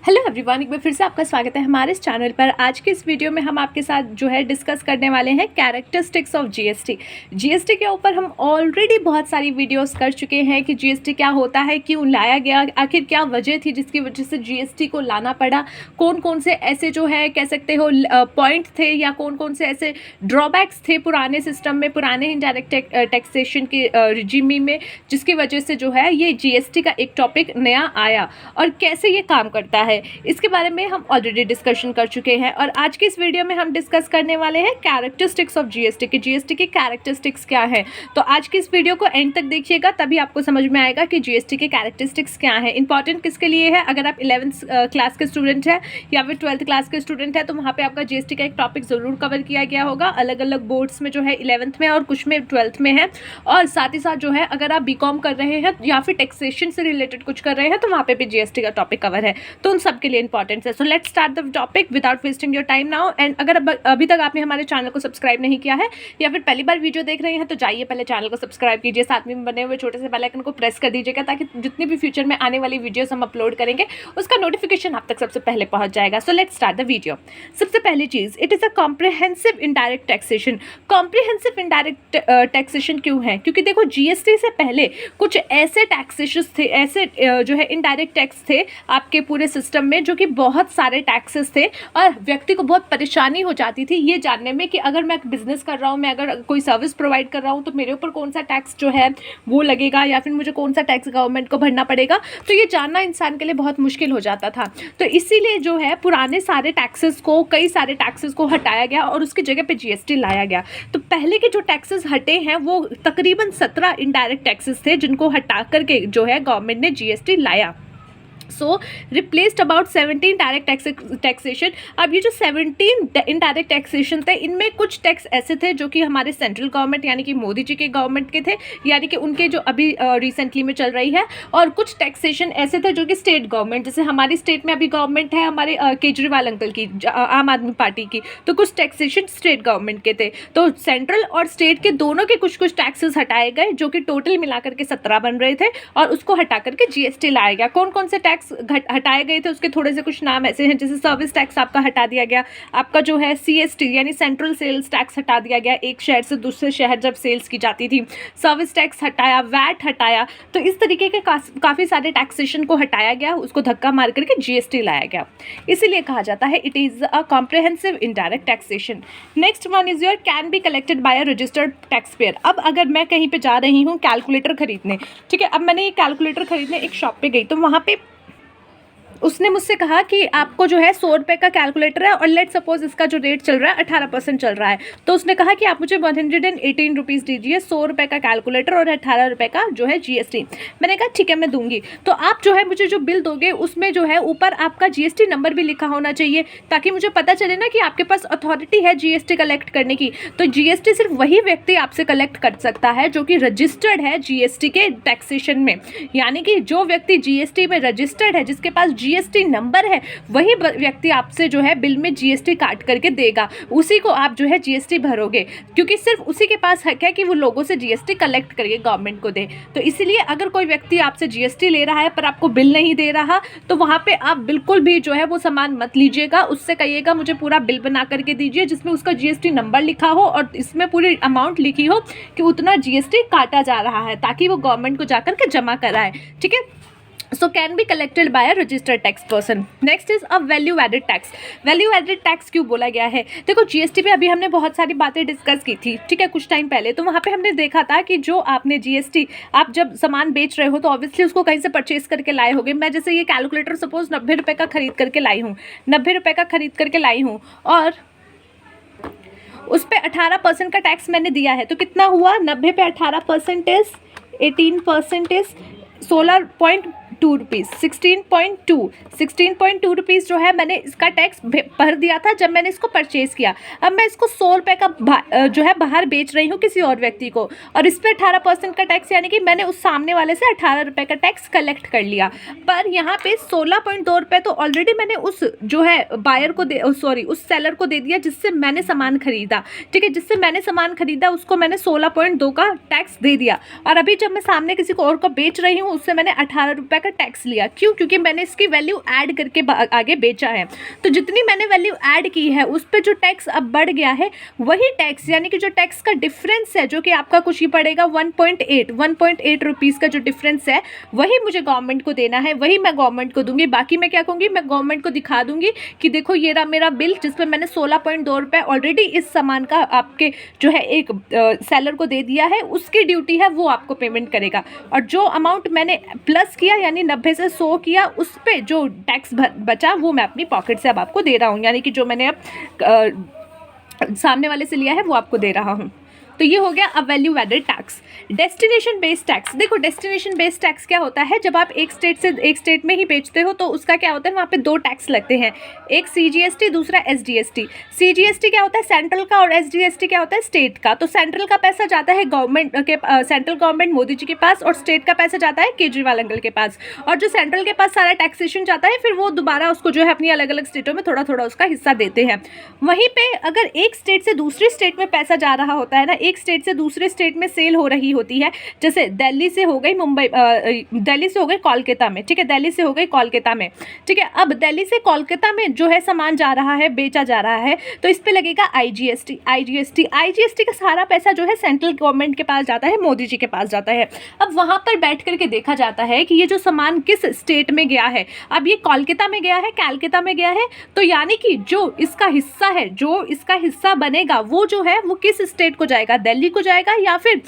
Hello everyone, एक बार फिर से आपका स्वागत है हमारे इस चैनल पर। आज के इस वीडियो में हम आपके साथ जो है डिस्कस करने वाले हैं कैरेक्टरिस्टिक्स ऑफ जीएसटी। जीएसटी के ऊपर हम ऑलरेडी बहुत सारी वीडियोस कर चुके हैं कि जीएसटी क्या होता है, क्यों लाया गया, आखिर क्या वजह थी जिसकी वजह से जीएसटी को लाना पड़ा, कौन कौन से ऐसे जो है कह सकते हो पॉइंट थे या कौन कौन से ऐसे ड्रॉबैक्स थे पुराने सिस्टम में, पुराने इनडायरेक्ट टैक्सेशन के रिजीमी में, जिसकी वजह से जो है ये जीएसटी का एक टॉपिक नया आया और कैसे ये काम करता है इसके बारे में हम ऑलरेडी डिस्कशन कर चुके हैं। और आज की इस वीडियो में हम डिस्कस करने वाले हैं कैरेक्टरिस्टिक्स ऑफ जीएसटी की। जीएसटी की कैरेक्टरिस्टिक्स क्या है, तो आज की इस वीडियो को एंड तक देखिएगा, तभी आपको समझ में आएगा कि जीएसटी के कैरेक्टरिस्टिक्स क्या है। इंपॉर्टेंट किसके लिए है, अगर आप 11th क्लास के स्टूडेंट हैं या फिर 12th क्लास के स्टूडेंट है तो वहाँ पे आपका जीएसटी का एक टॉपिक जरूर कवर किया गया होगा। अलग अलग बोर्ड्स में जो है 11th में और कुछ में 12th में है। और साथ ही साथ जो है अगर आप बीकॉम कर रहे हैं या फिर टैक्सेशन से रिलेटेड कुछ कर रहे हैं तो वहाँ पे भी जीएसटी का टॉपिक कवर है, तो उन सबके लिए इंपॉर्टेंट है। So let's start the topic without wasting your time now. And अगर अभी तक आपने हमारे चैनल को सब्सक्राइब नहीं किया है या फिर पहली बार वीडियो देख रहे हैं तो जाइए पहले चैनल को सब्सक्राइब कीजिए, साथ में बने हुए छोटे से बेल आइकन को प्रेस कर दीजिएगा ताकि जितनी भी फ्यूचर में आने वाली वीडियोस हम अपलोड करेंगे उसका नोटिफिकेशन आप तक सबसे पहले पहुंच जाएगा। So let's start the video. सबसे पहली चीज, it is a comprehensive indirect taxation. Comprehensive indirect taxation क्यों है, क्योंकि देखो जीएसटी से पहले कुछ ऐसे टैक्सेशन थे, ऐसे जो है इनडायरेक्ट टैक्स थे आपके पूरे सिस्टम में जो कि बहुत सारे टैक्सेस थे और व्यक्ति को बहुत परेशानी हो जाती थी ये जानने में कि अगर मैं बिजनेस कर रहा हूँ, मैं अगर कोई सर्विस प्रोवाइड कर रहा हूँ तो मेरे ऊपर कौन सा टैक्स जो है वो लगेगा या फिर मुझे कौन सा टैक्स गवर्नमेंट को भरना पड़ेगा। तो ये जानना इंसान के लिए बहुत मुश्किल हो जाता था। तो इसीलिए जो है पुराने सारे टैक्सेस को, कई सारे टैक्सेस को हटाया गया और उसकी जगह पे जीएसटी लाया गया। तो पहले के जो टैक्सेस हटे हैं वो तकरीबन 17 इनडायरेक्ट टैक्सेस थे जिनको हटा करके जो है गवर्नमेंट ने जीएसटी लाया। सो रिप्लेस्ड अबाउट 17 डायरेक्ट टैक्सेशन। अब ये जो 17 इनडायरेक्ट टैक्सेशन थे इनमें कुछ टैक्स ऐसे थे जो कि हमारे सेंट्रल गवर्नमेंट यानी कि मोदी जी के गवर्नमेंट के थे, यानी कि उनके जो अभी रिसेंटली में चल रही है, और कुछ टैक्सेशन ऐसे थे जो कि स्टेट गवर्नमेंट, जैसे हमारी स्टेट में अभी गवर्नमेंट है हमारे केजरीवाल अंकल की, आम आदमी पार्टी की, तो कुछ टैक्सेशन स्टेट गवर्नमेंट के थे। तो सेंट्रल और स्टेट के दोनों के कुछ कुछ टैक्सेस हटाए गए जो कि टोटल मिलाकर के 17 बन रहे थे और उसको हटा करके जीएसटी लाया गया। कौन कौन से टैक्स हटाए गए थे उसके थोड़े से कुछ नाम ऐसे हैं, जैसे सर्विस टैक्स आपका हटा दिया गया, आपका जो है सीएसटी यानी सेंट्रल सेल्स टैक्स हटा दिया गया, एक शहर से दूसरे शहर जब सेल्स की जाती थी, सर्विस टैक्स हटाया, वैट हटाया। तो इस तरीके के काफ़ी सारे टैक्सेशन को हटाया गया, उसको धक्का मार करके जीएसटी लाया गया। इसीलिए कहा जाता है it is a comprehensive indirect taxation. Next one is your can be collected by a registered tax payer. अब अगर मैं कहीं पे जा रही हूँ कैलकुलेटर खरीदने, ठीक है, अब मैंने ये कैलकुलेटर खरीदने एक शॉप पे गई तो वहाँ पे उसने मुझसे कहा कि आपको जो है 100 रुपये का कैलकुलेटर है और लेट सपोज इसका जो रेट चल रहा है 18% चल रहा है, तो उसने कहा कि आप मुझे 118 रुपीज़ दीजिए, 100 रुपये का कैलकुलेटर और 18 रुपये का जो है जीएसटी। मैंने कहा ठीक है मैं दूंगी। तो आप जो है मुझे जो बिल दोगे उसमें जो है ऊपर आपका जीएसटी नंबर भी लिखा होना चाहिए ताकि मुझे पता चले ना कि आपके पास अथॉरिटी है जीएसटी कलेक्ट करने की। तो जीएसटी सिर्फ वही व्यक्ति आपसे कलेक्ट कर सकता है जो कि रजिस्टर्ड है जीएसटी के टैक्सेशन में, यानी कि जो व्यक्ति जीएसटी में रजिस्टर्ड है, जिसके पास जीएसटी नंबर है, वही व्यक्ति आपसे जो है बिल में जीएसटी काट करके देगा, उसी को आप जो है जीएसटी भरोगे, क्योंकि सिर्फ उसी के पास हक है कि वो लोगों से जीएसटी कलेक्ट करके गवर्नमेंट को दे। तो इसलिए अगर कोई व्यक्ति आपसे जीएसटी ले रहा है पर आपको बिल नहीं दे रहा तो वहाँ पे आप बिल्कुल भी जो है वो सामान मत लीजिएगा, उससे कहिएगा मुझे पूरा बिल बना करके दीजिए जिसमें उसका जीएसटी नंबर लिखा हो और इसमें पूरी अमाउंट लिखी हो कि उतना जीएसटी काटा जा रहा है, ताकि वो गवर्नमेंट को जाकर के जमा कराए। ठीक है, so can be collected by a registered tax person. Next is a value added tax. Value added tax क्यों बोला गया है, देखो जीएसटी पे अभी हमने बहुत सारी बातें डिस्कस की थी, ठीक है, कुछ टाइम पहले। तो वहाँ पे हमने देखा था कि जो आपने जीएसटी, आप जब सामान बेच रहे हो तो ऑब्वियसली उसको कहीं से परचेज करके लाए होगे। मैं जैसे ये कैलकुलेटर सपोज 90 रुपये का खरीद करके लाई हूँ, 90 रुपये का खरीद करके लाई हूँ और उस पर 18% का टैक्स मैंने दिया है, तो कितना हुआ, 90 पे 18% इज 18% इज 16.2 रुपीज़, 16.2 रुपीज़ जो है मैंने इसका टैक्स भर दिया था जब मैंने इसको परचेज़ किया। अब मैं इसको 100 रुपये का जो है बाहर बेच रही हूँ किसी और व्यक्ति को, और इस पर 18% का टैक्स, यानी कि मैंने उस सामने वाले से 18 रुपये का टैक्स कलेक्ट कर लिया। पर यहाँ पे 16.2 रुपये तो ऑलरेडी मैंने उस जो है बायर को उस सेलर को दे दिया जिससे मैंने सामान खरीदा, ठीक है, जिससे मैंने सामान खरीदा उसको मैंने 16.2 का टैक्स दे दिया। और अभी जब मैं सामने किसी को और को बेच रही हूँ उससे मैंने 18 रुपये का का टैक्स लिया। क्यों? क्योंकि मैंने इसकी वैल्यू ऐड करके आगे बेचा है। तो जितनी मैंने वैल्यू ऐड की है उस पर जो टैक्स अब बढ़ गया है, वही टैक्स यानी कि जो टैक्स का डिफरेंस है, जो कि आपका कुछ ही पड़ेगा 1.8 रुपीज़ का जो डिफरेंस है, वही मुझे गवर्नमेंट को देना है, वही मैं गवर्नमेंट को दूंगी। बाकी मैं क्या कहूँगी, मैं गवर्नमेंट को दिखा दूंगी कि देखो ये रहा मेरा बिल जिसमें मैंने 16.2 रुपये ऑलरेडी इस सामान का आपके जो है एक सेलर को दे दिया है, उसकी ड्यूटी है वो आपको पेमेंट करेगा। और जो अमाउंट मैंने प्लस किया यानी 90 से 100 किया, उस पर जो टैक्स बचा वो मैं अपनी पॉकेट से अब आपको दे रहा हूँ, यानी कि जो मैंने अब सामने वाले से लिया है वो आपको दे रहा हूँ। तो ये हो गया अब value added tax. Destination based tax, देखो डेस्टिनेशन बेस्ड टैक्स क्या होता है, जब आप एक स्टेट से एक स्टेट में ही बेचते हो तो उसका क्या होता है, वहाँ पे दो टैक्स लगते हैं, एक CGST दूसरा SGST। CGST क्या होता है सेंट्रल का और SGST क्या होता है स्टेट का। तो सेंट्रल का पैसा जाता है गवर्नमेंट के सेंट्रल गवर्नमेंट मोदी जी के पास, और स्टेट का पैसा जाता है केजरीवाल अंकल के पास। और जो सेंट्रल के पास सारा टैक्सेशन जाता है फिर वो दोबारा उसको जो है अपनी अलग अलग स्टेटों में थोड़ा थोड़ा उसका हिस्सा देते हैं। वहीं पे अगर एक स्टेट से दूसरी स्टेट में पैसा जा रहा होता है ना, एक स्टेट से दूसरे स्टेट में सेल हो रही होती है, जैसे दिल्ली से हो गई मुंबई, दिल्ली से हो गई कोलकाता में, ठीक है, दिल्ली से हो गई कोलकाता में, ठीक है। अब दिल्ली से कोलकाता में जो है सामान जा रहा है, बेचा जा रहा है, तो इस पे लगेगा IGST का सारा पैसा जो है सेंट्रल गवर्नमेंट के पास जाता है, मोदी जी के पास जाता है। अब वहां पर बैठ करके देखा जाता है कि ये जो सामान किस स्टेट में गया है, अब ये कोलकाता में गया है, कलकत्ता में गया है, तो यानी कि जो इसका हिस्सा है, जो इसका हिस्सा बनेगा वो जो है वो किस स्टेट को जाएगा, दिल्ली को जाएगा या फिर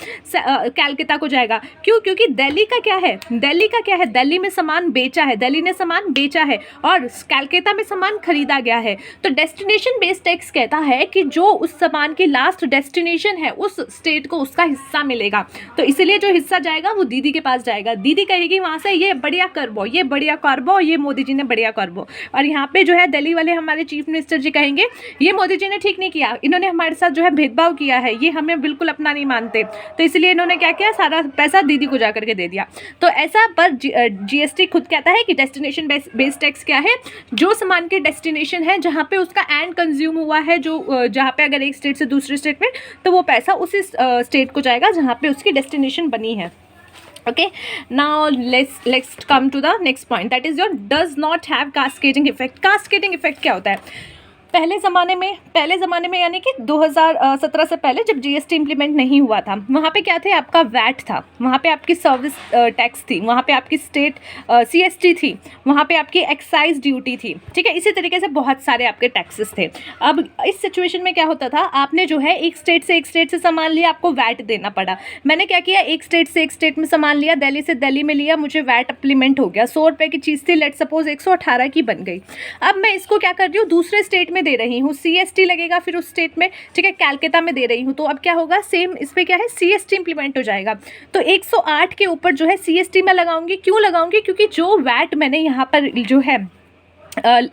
कलकत्ता को जाएगा। क्यों? क्योंकि दिल्ली का क्या है, दिल्ली में सामान बेचा है, दिल्ली ने सामान बेचा है और कलकत्ता में सामान खरीदा गया है। तो डेस्टिनेशन बेस्ड टैक्स कहता है कि जो उस सामान की लास्ट डेस्टिनेशन है उस स्टेट को उसका हिस्सा मिलेगा। तो इसलिए जो हिस्सा जाएगा वो दीदी के पास जाएगा, दीदी कहेगी वहाँ से ये बढ़िया करबो, ये बढ़िया करबो, ये मोदी जी ने बढ़िया करबो। और यहाँ पे जो है दिल्ली वाले हमारे चीफ मिनिस्टर जी कहेंगे ये मोदी जी ने ठीक नहीं किया, इन्होंने हमारे साथ जो है भेदभाव किया है, ये हमें बिल्कुल अपना नहीं मानते, तो इसलिए इन्होंने क्या किया, सारा पैसा दीदी को जाकर के दे दिया। तो ऐसा पर GST खुद कहता है कि डेस्टिनेशन बेस्ड टैक्स क्या है, जो सामान के डेस्टिनेशन है जहाँ पे उसका एंड कंज्यूम हुआ है, जो जहाँ पे अगर एक स्टेट से दूसरे स्टेट में, तो वो पैसा उसी स्टेट को जाएगा जहाँ पे उसकी डेस्टिनेशन बनी है। Okay, now let's come to the next point, that is your does not have cascading effect. Cascading effect क्या होता है? पहले ज़माने में यानी कि 2017 से पहले जब GST इम्प्लीमेंट नहीं हुआ था, वहाँ पे क्या थे, आपका वैट था, वहाँ पे आपकी सर्विस टैक्स थी, वहाँ पे आपकी स्टेट CST थी, वहाँ पे आपकी एक्साइज ड्यूटी थी, ठीक है। इसी तरीके से बहुत सारे आपके टैक्सेस थे। अब इस सिचुएशन में क्या होता था, आपने जो है एक स्टेट से सामान लिया, आपको वैट देना पड़ा। मैंने क्या किया, एक स्टेट से एक स्टेट में सामान लिया, दिल्ली से दिल्ली में लिया, मुझे वैट अप्लीमेंट हो गया, 100 रुपये की चीज़ थी, लेट सपोज 118 की बन गई। अब मैं इसको क्या कर रही हूँ, दूसरे स्टेट में दे रही हूँ, CST लगेगा फिर उस स्टेट में, ठीक है, कलकत्ता में दे रही हूँ, तो अब क्या होगा, सेम इस पे क्या है, CST इंप्लीमेंट हो जाएगा। तो 108 के ऊपर जो है CST मैं लगाऊंगी। क्यों लगाऊंगी? क्योंकि जो वैट मैंने यहाँ पर जो है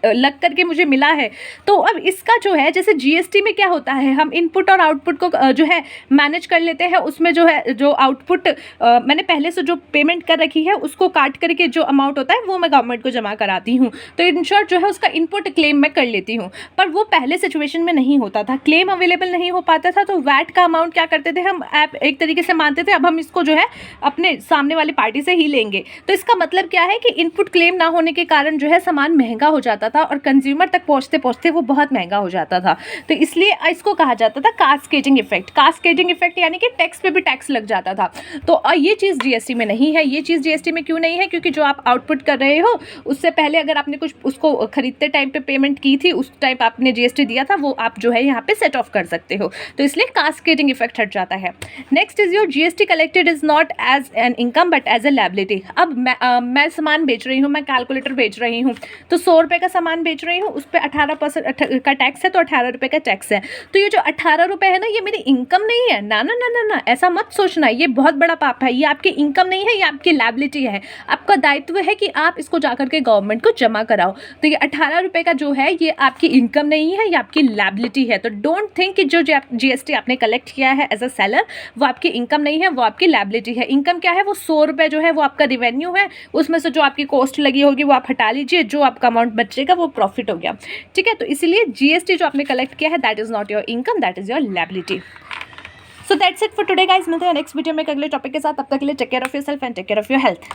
लग करके मुझे मिला है, तो अब इसका जो है, जैसे GST में क्या होता है, हम इनपुट और आउटपुट को जो है मैनेज कर लेते हैं, उसमें जो है जो आउटपुट मैंने पहले से जो पेमेंट कर रखी है उसको काट करके जो अमाउंट होता है वो मैं गवर्नमेंट को जमा कराती हूँ, तो इन शॉर्ट जो है उसका इनपुट क्लेम मैं कर लेती हूँ। पर वो पहले सिचुएशन में नहीं होता था, क्लेम अवेलेबल नहीं हो पाता था, तो वैट का अमाउंट क्या करते थे, हम ऐप एक तरीके से मानते थे अब हम इसको जो है अपने सामने वाली पार्टी से ही लेंगे। तो इसका मतलब क्या है कि इनपुट क्लेम ना होने के कारण जो है सामान महंगा हो जाता था और कंज्यूमर तक पहुंचते पहुंचते वो बहुत महंगा हो जाता था। तो इसलिए इसको कहा जाता था कास्केडिंग इफेक्ट। कास्केडिंग इफेक्ट यानी कि टैक्स पे भी टैक्स लग जाता था। तो ये चीज़ GST में नहीं है। ये चीज़ GST में क्यों नहीं है? क्योंकि जो आप आउटपुट कर रहे हो उससे पहले अगर आपने कुछ उसको खरीदते टाइम पे पेमेंट की थी, उस टाइम आपने GST दिया था, वो आप जो है यहाँ पे सेट ऑफ कर सकते हो। तो इसलिए कास्केडिंग इफेक्ट हट जाता है। Next is your GST collected is not as an income but as a liability. अब मैं सामान बेच रही हूँ, मैं कैलकुलेटर बेच रही हूँ, तो 100 रुपये का सामान बेच रही हूँ, उस पर 18% का टैक्स है, तो 18 रुपये का टैक्स है। तो ये जो 18 रुपये है ना, ये मेरी इनकम नहीं है। ना ना ना ना ना, ऐसा मत सोचना, ये बहुत बड़ा पाप है। ये आपकी इनकम नहीं है, ये आपकी लायबिलिटी है। आपका दायित्व है कि आप इसको जाकर के गवर्नमेंट को जमा कराओ। तो ये 18 रुपये का जो है ये आपकी इनकम नहीं है, ये आपकी लायबिलिटी है। तो डोंट थिंक कि जो GST आपने कलेक्ट किया है एज अ सेलर वो आपकी इनकम नहीं है, वो आपकी लायबिलिटी है। इनकम क्या है? वो 100 रुपये जो है वो आपका रिवेन्यू है, उसमें से जो आपकी कॉस्ट लगी होगी वो आप हटा लीजिए, जो आपका अमाउंट बचेगा वो प्रॉफिट हो गया। ठीक है, तो इसीलिए GST जो आपने कलेक्ट किया है that is not your income, that is your liability. So that's it for today guys. मिलते हैं नेक्स्ट वीडियो में एक अगले टॉपिक के साथ। तब तक के लिए take care of yourself and take care of your health.